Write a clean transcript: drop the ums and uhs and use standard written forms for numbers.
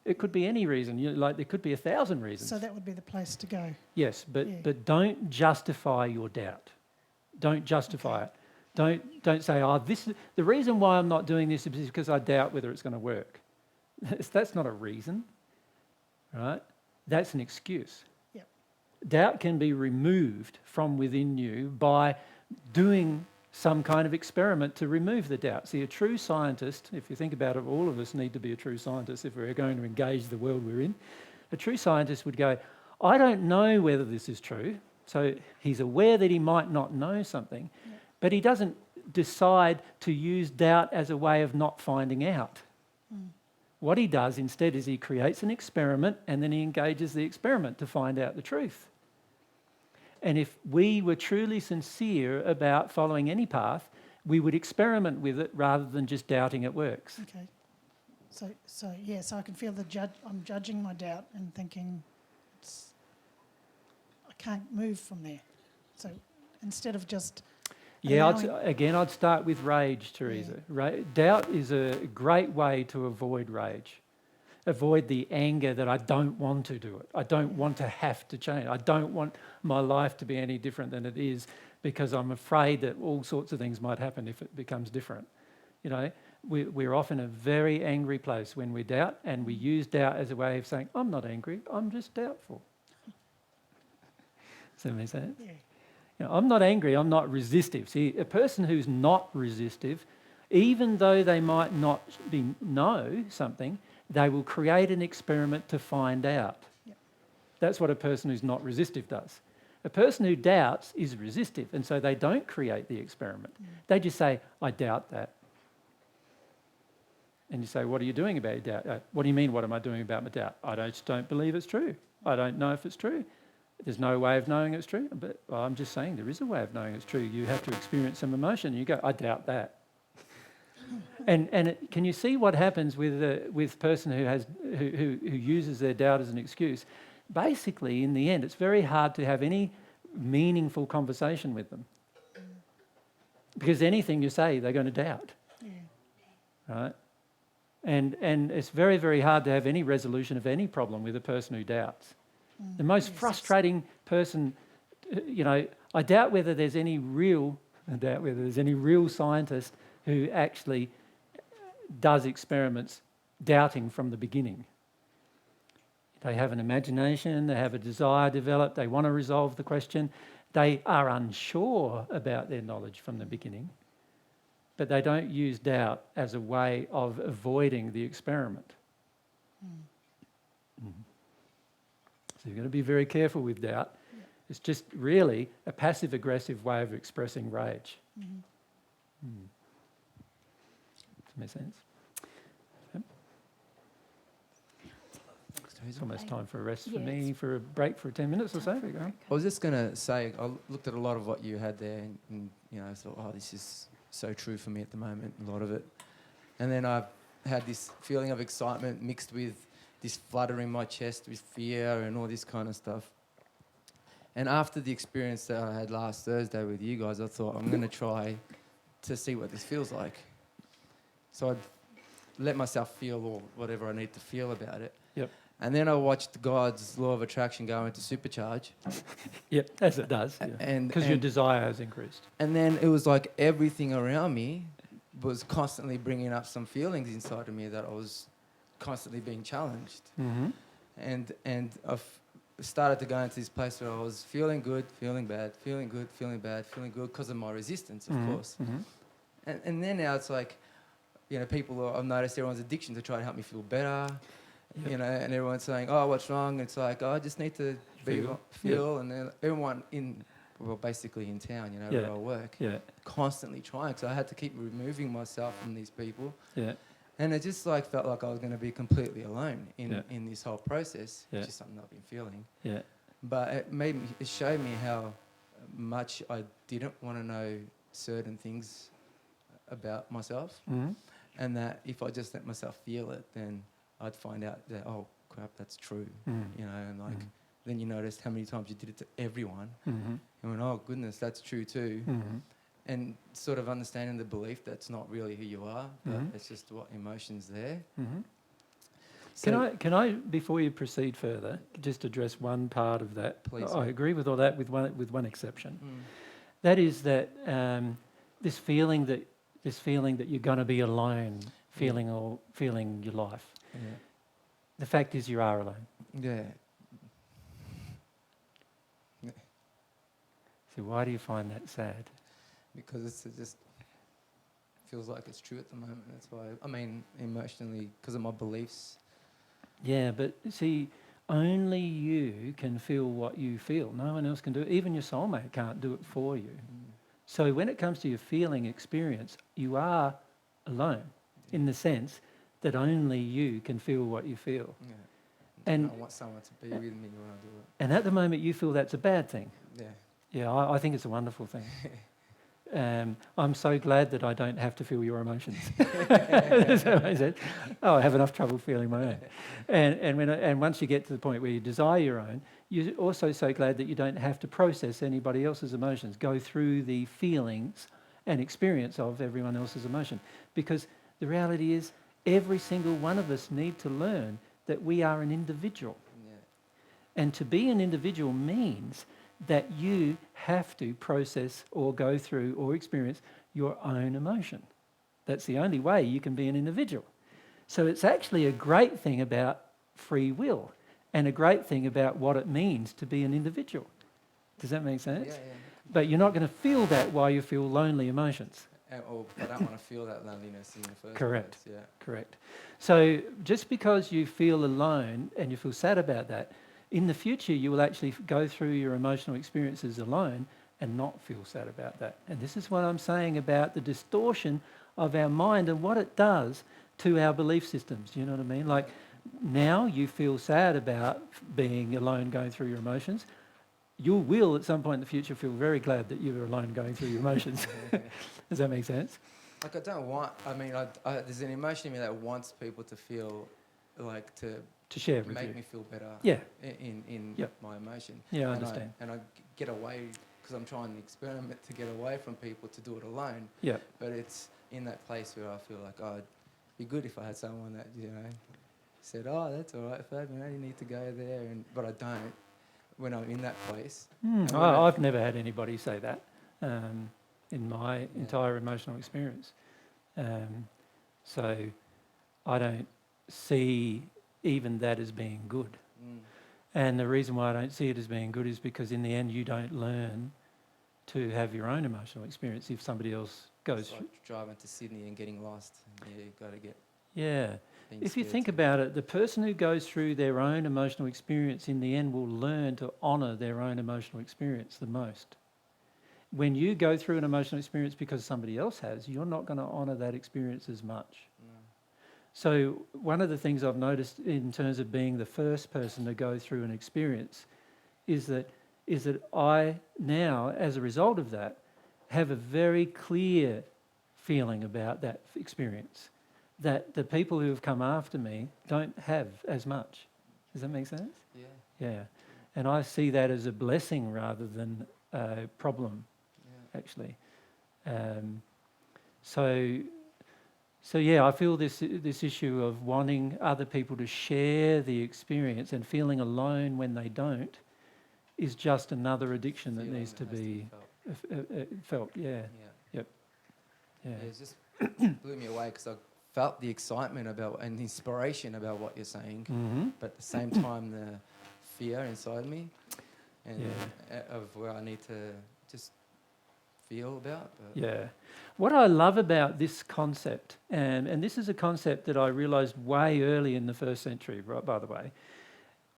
It could be any reason. There could be 1,000 reasons. So that would be the place to go. Yes, but don't justify your doubt. Don't justify it. Don't say, the reason why I'm not doing this is because I doubt whether it's going to work. That's not a reason, right? That's an excuse. Yep. Doubt can be removed from within you by doing some kind of experiment to remove the doubt. See, a true scientist, if you think about it, all of us need to be a true scientist if we're going to engage the world we're in. A true scientist would go, I don't know whether this is true. So he's aware that he might not know something, but he doesn't decide to use doubt as a way of not finding out. What he does instead is he creates an experiment and then he engages the experiment to find out the truth. And if we were truly sincere about following any path, we would experiment with it rather than just doubting it works. Okay. So I can feel I'm judging my doubt and thinking I can't move from there. So instead of just I'd start with rage, Teresa. Yeah. Doubt is a great way to avoid rage. Avoid the anger that I don't want to do it. I don't want to have to change. I don't want my life to be any different than it is because I'm afraid that all sorts of things might happen if it becomes different. We're often in a very angry place when we doubt, and we use doubt as a way of saying, I'm not angry, I'm just doubtful. Does that make sense? Yeah. I'm not angry, I'm not resistive. See, a person who's not resistive, even though they might not know something, they will create an experiment to find out. Yep. That's what a person who's not resistive does. A person who doubts is resistive, and so they don't create the experiment. They just say, I doubt that. And you say, what are you doing about your doubt? What do you mean, what am I doing about my doubt? I just don't believe it's true. I don't know if it's true. There's no way of knowing it's true. But I'm just saying there is a way of knowing it's true. You have to experience some emotion. You go, I doubt that. And can you see what happens with a person who uses their doubt as an excuse? Basically, in the end, it's very hard to have any meaningful conversation with them. Because anything you say, they're going to doubt. Yeah. Right? And it's very, very hard to have any resolution of any problem with a person who doubts. The most frustrating person, I doubt whether there's any real scientist who actually does experiments doubting from the beginning. They have an imagination, they have a desire developed, they want to resolve the question. They are unsure about their knowledge from the beginning, but they don't use doubt as a way of avoiding the experiment. So you've got to be very careful with doubt. Yeah. It's just really a passive-aggressive way of expressing rage. Does that make sense? Yep. It's almost time for a rest for me, for a break for 10 minutes or so. I was just going to say, I looked at a lot of what you had there and I thought, this is so true for me at the moment, a lot of it. And then I had this feeling of excitement mixed with this flutter in my chest with fear and all this kind of stuff. And after the experience that I had last Thursday with you guys, I thought, I'm going to try to see what this feels like. So I'd let myself feel or whatever I need to feel about it. Yep. And then I watched God's law of attraction go into supercharge. Yep, as it does. Because your desire has increased. And then it was like everything around me was constantly bringing up some feelings inside of me that I was constantly being challenged. And I've started to go into this place where I was feeling good, feeling bad, feeling good, feeling bad, feeling good because of my resistance, of course. And then now it's like, I've noticed everyone's addiction to try to help me feel better. And everyone's saying, oh, what's wrong? It's like, I just need to feel. And then everyone basically in town, where I work, constantly trying. So I had to keep removing myself from these people. And it just felt like I was going to be completely alone in this whole process, which is something I've been feeling. But it showed me how much I didn't want to know certain things about myself. And that if I just let myself feel it, then I'd find out that, oh, crap, that's true, then you noticed how many times you did it to everyone. And went, oh, goodness, that's true too. And sort of understanding the belief that's not really who you are, but it's just what emotion's there. Can I, before you proceed further, just address one part of that? Please. I agree with all that, with one exception. Mm. That is that this feeling that you're going to be alone, feeling your life. Yeah. The fact is, you are alone. Yeah. So why do you find that sad? Because it just feels like it's true at the moment. That's why. I mean, emotionally, because of my beliefs. Yeah, but see, only you can feel what you feel. No one else can do it. Even your soulmate can't do it for you. So when it comes to your feeling experience, you are alone in the sense that only you can feel what you feel. Yeah. And I want someone to be with me when I do it. And at the moment you feel that's a bad thing. Yeah. Yeah, I think it's a wonderful thing. I'm so glad that I don't have to feel your emotions. So I said, I have enough trouble feeling my own. And once you get to the point where you desire your own, you're also so glad that you don't have to process anybody else's emotions, go through the feelings and experience of everyone else's emotion. Because the reality is, every single one of us need to learn that we are an individual. Yeah. And to be an individual means that you have to process or go through or experience your own emotion. That's the only way you can be an individual. So it's actually a great thing about free will and a great thing about what it means to be an individual. Does that make sense? Yeah, yeah. But you're not going to feel that while you feel lonely emotions. Or I don't want to feel that loneliness in the first Correct. place. Yeah. Correct. So just because you feel alone and you feel sad about that, in the future you will actually go through your emotional experiences alone and not feel sad about that. And this is what I'm saying about the distortion of our mind and what it does to our belief systems. You know what I mean? Like now you feel sad about being alone going through your emotions. You will at some point in the future feel very glad that you're alone going through your emotions. Does that make sense? Like I don't want. I mean, there's an emotion in me that wants people to feel like to share with make you. me feel better. Yeah. In Yep. my emotion. Yeah, I And understand. I get away because I'm trying to experiment to get away from people to do it alone. Yeah. But it's in that place where I feel like, oh, it'd be good if I had someone that said, oh, that's all right, Fab, you need to go there. But I don't when I'm in that place. I've never had anybody say that in my entire emotional experience. So I don't see even that as being good. And the reason why I don't see it as being good is because in the end you don't learn to have your own emotional experience if somebody else goes It's like driving to Sydney and getting lost. Yeah, you've got to get... Yeah. If you scared think to- about it, the person who goes through their own emotional experience in the end will learn to honour their own emotional experience the most. When you go through an emotional experience because somebody else has, you're not going to honour that experience as much. No. So one of the things I've noticed in terms of being the first person to go through an experience is that I now, as a result of that, have a very clear feeling about that experience that the people who have come after me don't have as much. Does that make sense? Yeah. Yeah. And I see that as a blessing rather than a problem, actually. So yeah, I feel this issue of wanting other people to share the experience and feeling alone when they don't is just another addiction that Feeling needs to has be felt. Yeah. Yeah. Yep. Yeah. Yeah, it just blew me away because I felt the excitement about and the inspiration about what you're saying, but at the same time the fear inside me and of where I need to just feel about. But Yeah. What I love about this concept, and this is a concept that I realised way early in the first century, right, by the way,